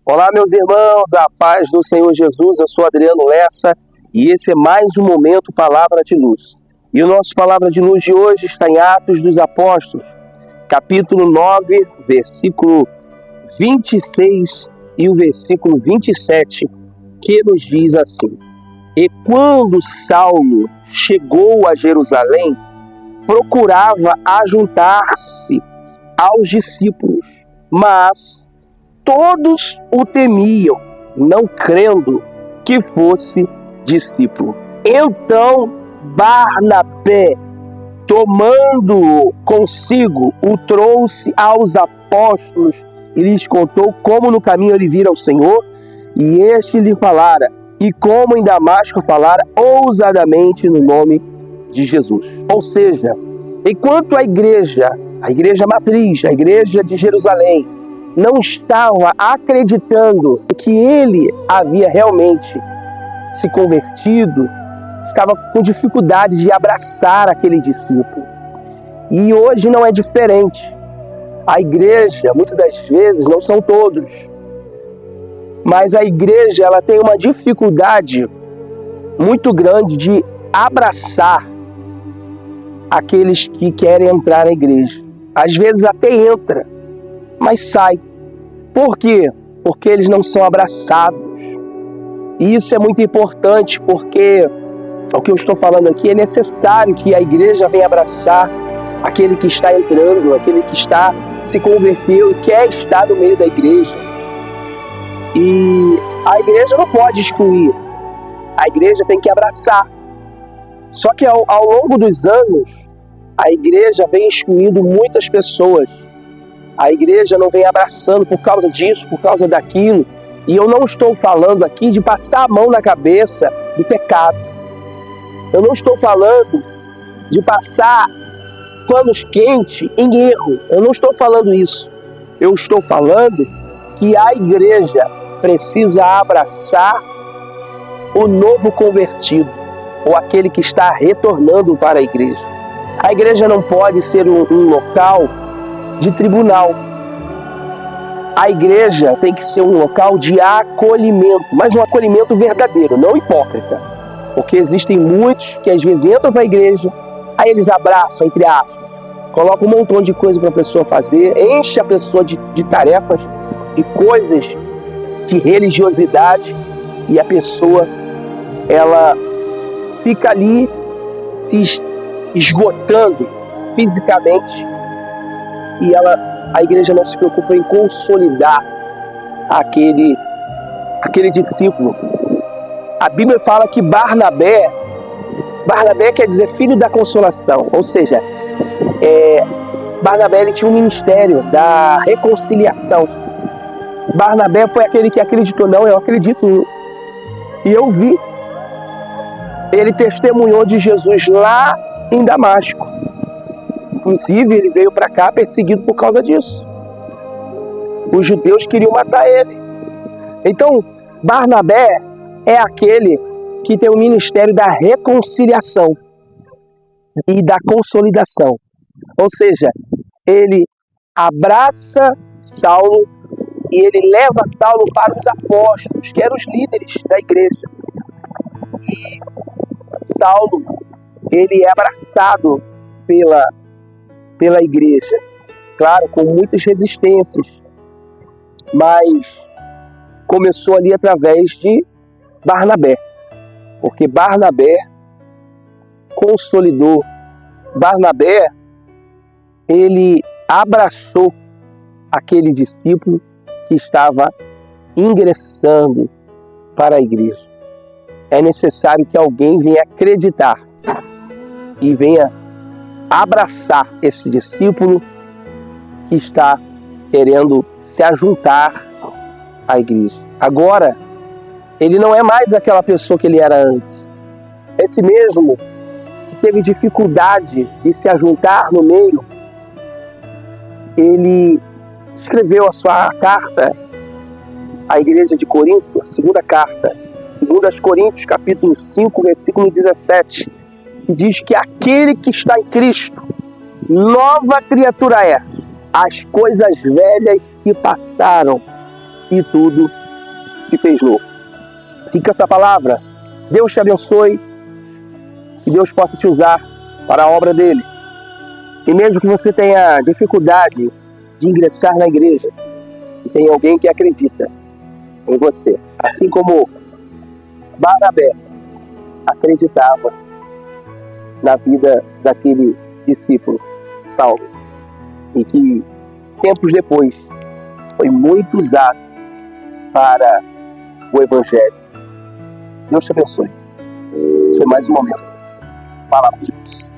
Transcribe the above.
Olá, meus irmãos, a paz do Senhor Jesus. Eu sou Adriano Lessa e esse é mais um momento Palavra de Luz. E o nosso Palavra de Luz de hoje está em Atos dos Apóstolos, capítulo 9, versículo 26 e o versículo 27, que nos diz assim: E quando Saulo chegou a Jerusalém, procurava ajuntar-se aos discípulos, mas todos o temiam, não crendo que fosse discípulo. Então Barnabé, tomando-o consigo, o trouxe aos apóstolos e lhes contou como no caminho ele vira o Senhor, e este lhe falara, e como em Damasco falara ousadamente no nome de Jesus. Ou seja, enquanto a igreja matriz, a igreja de Jerusalém, não estava acreditando que ele havia realmente se convertido, ficava com dificuldade de abraçar aquele discípulo. E hoje não é diferente. A igreja, muitas das vezes, não são todos, mas a igreja ela tem uma dificuldade muito grande de abraçar aqueles que querem entrar na igreja. Às vezes até entra, mas sai. Por quê? Porque eles não são abraçados. E isso é muito importante, porque o que eu estou falando aqui é necessário que a igreja venha abraçar aquele que está entrando, aquele que se converteu e quer estar no meio da igreja. E a igreja não pode excluir, a igreja tem que abraçar. Só que ao longo dos anos, a igreja vem excluindo muitas pessoas. A igreja não vem abraçando por causa disso, por causa daquilo. E eu não estou falando aqui de passar a mão na cabeça do pecado. Eu não estou falando de passar panos quentes em erro. Eu não estou falando isso. Eu estou falando que a igreja precisa abraçar o novo convertido, ou aquele que está retornando para a igreja. A igreja não pode ser um local de tribunal. A igreja tem que ser um local de acolhimento, mas um acolhimento verdadeiro, não hipócrita. Porque existem muitos que às vezes entram para a igreja, aí eles abraçam, entre aspas, colocam um montão de coisa para a pessoa fazer, enche a pessoa de tarefas, de coisas, de religiosidade, e a pessoa, ela fica ali se esgotando fisicamente, e a igreja não se preocupa em consolidar aquele discípulo. A Bíblia fala que Barnabé quer dizer filho da consolação, ou seja, Barnabé ele tinha um ministério da reconciliação. Barnabé foi aquele que acreditou, não, eu acredito, e eu vi. Ele testemunhou de Jesus lá em Damasco. Inclusive, ele veio para cá perseguido por causa disso. Os judeus queriam matar ele. Então, Barnabé é aquele que tem o ministério da reconciliação e da consolidação. Ou seja, ele abraça Saulo e ele leva Saulo para os apóstolos, que eram os líderes da igreja. E Saulo, ele é abraçado pela igreja, claro, com muitas resistências, mas começou ali através de Barnabé, porque Barnabé consolidou, Barnabé, ele abraçou aquele discípulo que estava ingressando para a igreja. É necessário que alguém venha acreditar e venha abraçar esse discípulo que está querendo se ajuntar à igreja. Agora, ele não é mais aquela pessoa que ele era antes. Esse mesmo que teve dificuldade de se ajuntar no meio, ele escreveu a sua carta à igreja de Corinto, a segunda carta, 2 Coríntios, capítulo 5, versículo 17, que diz que aquele que está em Cristo, nova criatura é. As coisas velhas se passaram e tudo se fez novo. Fica essa palavra. Deus te abençoe, que Deus possa te usar para a obra dele. E mesmo que você tenha dificuldade de ingressar na igreja, e tem alguém que acredita em você, assim como Barnabé acreditava na vida daquele discípulo Saulo, e que tempos depois foi muito usado para o Evangelho. Deus te abençoe. Esse foi mais um momento. Palavra de Deus.